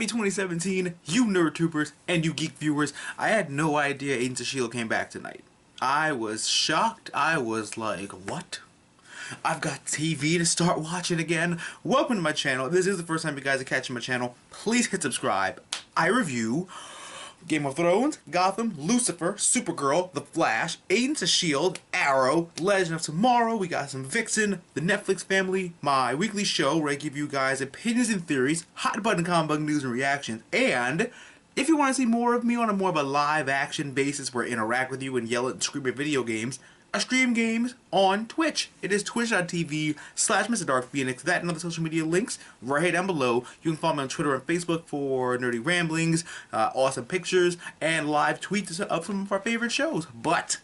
Happy 2017, you nerd tubers and you geek viewers. I had no idea Agents of S.H.I.E.L.D. came back tonight. I was shocked. I was like, what? I've got TV to start watching again. Welcome to my channel. If this is the first time you guys are catching my channel, please hit subscribe. I review Game of Thrones, Gotham, Lucifer, Supergirl, The Flash, Agents of S.H.I.E.L.D, Arrow, Legend of Tomorrow, we got some Vixen, The Netflix Family, my weekly show where I give you guys opinions and theories, hot button comic book news and reactions, and if you want to see more of me on a more of a live action basis where I interact with you and yell and scream at video games, I stream games on Twitch. It is twitch.tv/MrDarkPhoenix. That and other social media links right here down below. You can follow me on Twitter and Facebook for nerdy ramblings, awesome pictures, and live tweets of some of our favorite shows. But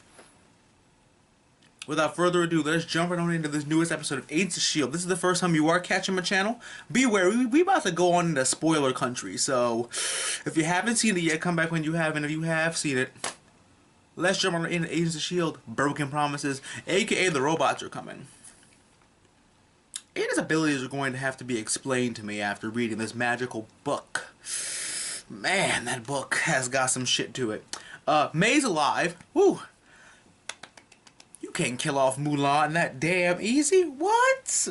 without further ado, let's jump right on into this newest episode of Agents of S.H.I.E.L.D. This is the first time you are catching my channel. Beware, we about to go on into spoiler country. So if you haven't seen it yet, come back when you have, and if you have seen it, let's jump on into Agents of S.H.I.E.L.D. Broken Promises, aka the robots are coming. Ada's abilities are going to have to be explained to me after reading this magical book. Man, that book has got some shit to it. May's alive. Woo! You can't kill off Mulan that damn easy. What?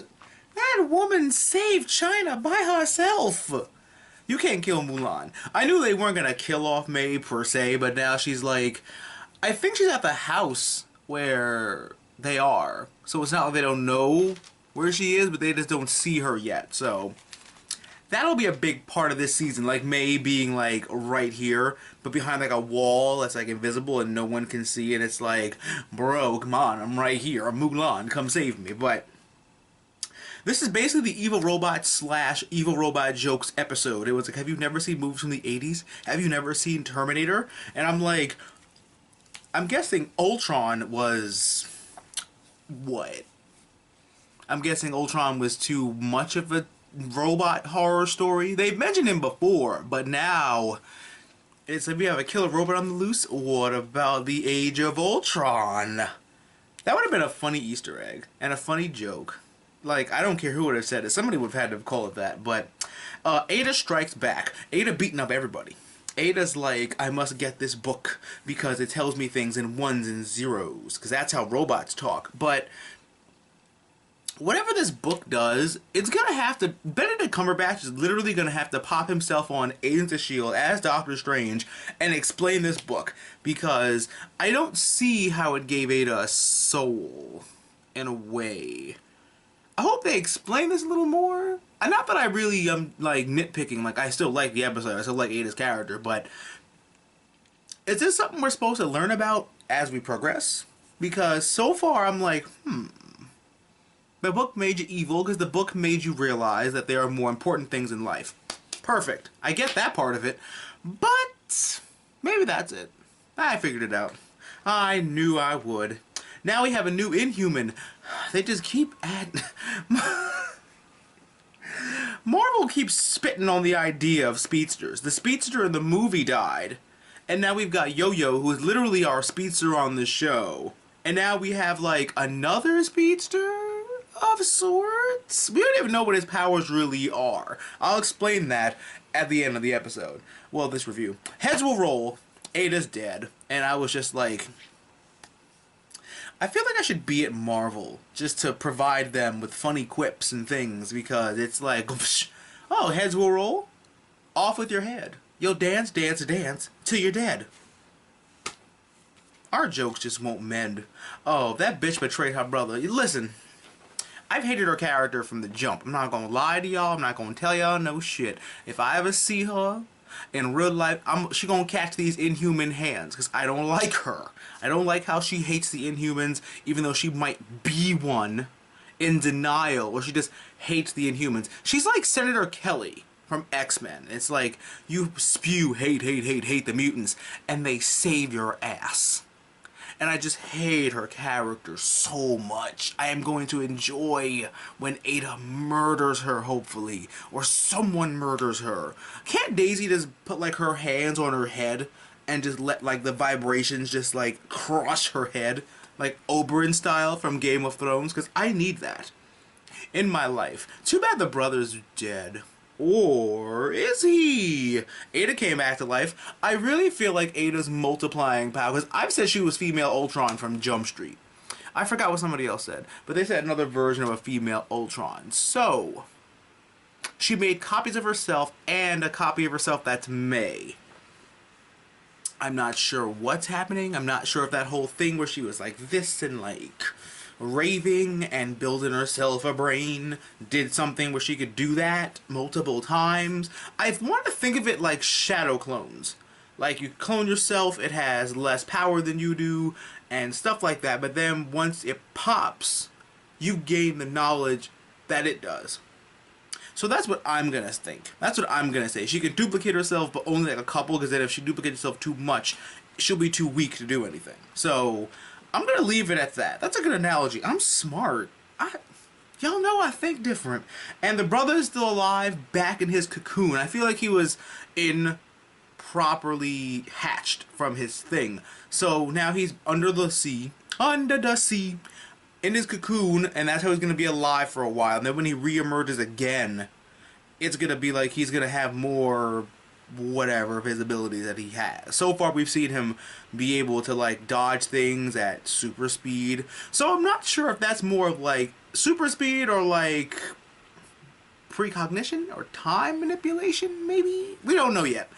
That woman saved China by herself. You can't kill Mulan. I knew they weren't gonna kill off May per se, but now she's like, I think she's at the house where they are. So it's not like they don't know where she is, but they just don't see her yet. So that'll be a big part of this season. Like May being like right here, but behind like a wall that's like invisible and no one can see. And it's like, bro, come on, I'm right here. I'm Mulan, come save me. But this is basically the Evil Robot / Evil Robot Jokes episode. It was like, have you never seen movies from the 80s? Have you never seen Terminator? And I'm like, I'm guessing Ultron was what? I'm guessing Ultron was too much of a robot horror story. They've mentioned him before, but now it's like we have a killer robot on the loose. What about the Age of Ultron? That would have been a funny Easter egg and a funny joke. Like, I don't care who would have said it. Somebody would have had to call it that. But Ada strikes back. Ada beating up everybody. Ada's like, I must get this book because it tells me things in ones and zeros, because that's how robots talk. But whatever this book does, it's gonna have to, Benedict Cumberbatch is literally gonna have to pop himself on Agents of S.H.I.E.L.D. as Doctor Strange and explain this book, because I don't see how it gave Ada a soul in a way. I hope they explain this a little more. And not that I really am like nitpicking, like I still like the episode, I still like Ada's character, but is this something we're supposed to learn about as we progress? Because so far I'm like, the book made you evil because the book made you realize that there are more important things in life. Perfect. I get that part of it, but maybe that's it. I figured it out. I knew I would. Now we have a new Inhuman. They just keep adding. Marvel keeps spitting on the idea of speedsters. The speedster in the movie died, and now we've got Yo-Yo, who is literally our speedster on the show. And now we have like another speedster of sorts. We don't even know what his powers really are. I'll explain that at the end of the episode. Well, this review. Heads will roll. Ada's dead, and I was just like, I feel like I should be at Marvel just to provide them with funny quips and things, because it's like, oh, heads will roll? Off with your head. You'll dance, dance, dance till you're dead. Our jokes just won't mend. Oh, that bitch betrayed her brother. Listen, I've hated her character from the jump. I'm not gonna lie to y'all. I'm not gonna tell y'all no shit. If I ever see her in real life, she gonna catch these Inhuman hands, because I don't like her. I don't like how she hates the Inhumans, even though she might be one, in denial, or she just hates the Inhumans. She's like Senator Kelly from X-Men. It's like, you spew hate, hate, hate, hate the mutants, and they save your ass. And I just hate her character so much. I am going to enjoy when Ada murders her, hopefully. Or someone murders her. Can't Daisy just put like her hands on her head and just let like the vibrations just like crush her head? Like Oberyn style from Game of Thrones? Because I need that in my life. Too bad the brother's dead. Or is he? Ada came back to life. I really feel like Ada's multiplying power, because I've said she was female Ultron from Jump Street. I forgot what somebody else said, but they said another version of a female Ultron. So, she made copies of herself and a copy of herself that's May. I'm not sure what's happening. I'm not sure if that whole thing where she was like this and like raving and building herself a brain did something where she could do that multiple times. I want to think of it like shadow clones. Like you clone yourself, it has less power than you do and stuff like that. But then once it pops, you gain the knowledge that it does. So that's what I'm gonna think. That's what I'm gonna say. She can duplicate herself, but only like a couple, because then if she duplicates herself too much, she'll be too weak to do anything. So I'm gonna leave it at that. That's a good analogy. I'm smart. Y'all know I think different. And the brother is still alive, back in his cocoon. I feel like he was improperly hatched from his thing. So now he's under the sea, in his cocoon, and that's how he's gonna be alive for a while. And then when he reemerges again, it's gonna be like he's gonna have more whatever of his abilities that he has. So far we've seen him be able to like dodge things at super speed. So I'm not sure if that's more of like super speed or like precognition or time manipulation, maybe? We don't know yet.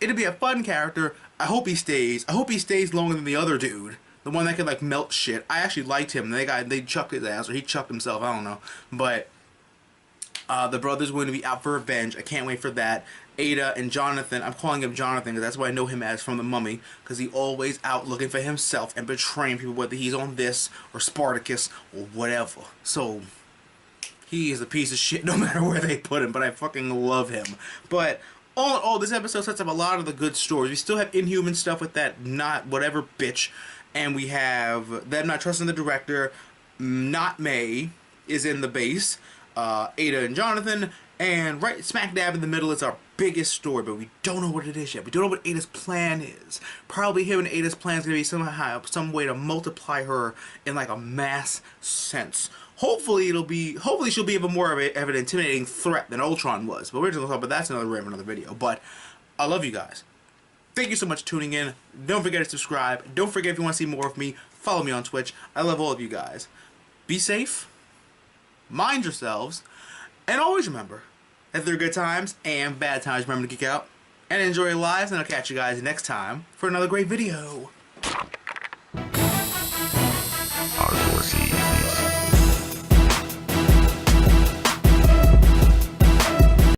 It'll be a fun character. I hope he stays. I hope he stays longer than the other dude. The one that can like melt shit. I actually liked him. They chucked his ass, or he chucked himself, I don't know. But the brother's going to be out for revenge. I can't wait for that. Ada and Jonathan, I'm calling him Jonathan because that's what I know him as from The Mummy, because he always out looking for himself and betraying people, whether he's on this or Spartacus or whatever. So he is a piece of shit no matter where they put him, but I fucking love him. But all in all, this episode sets up a lot of the good stories. We still have Inhuman stuff with that not whatever bitch, and we have them not trusting the director. Not May is in the base. Ada and Jonathan, and right smack dab in the middle is our biggest story, but we don't know what it is yet. We don't know what Ada's plan is. Probably him and Ada's plan is going to be somehow, some way to multiply her in like a mass sense. Hopefully she'll be even more of an intimidating threat than Ultron was. But we're just going to talk about that's another video. But I love you guys. Thank you so much for tuning in. Don't forget to subscribe. Don't forget, if you want to see more of me, follow me on Twitch. I love all of you guys. Be safe. Mind yourselves, and always remember that there are good times and bad times. Remember to geek out and enjoy your lives, and I'll catch you guys next time for another great video.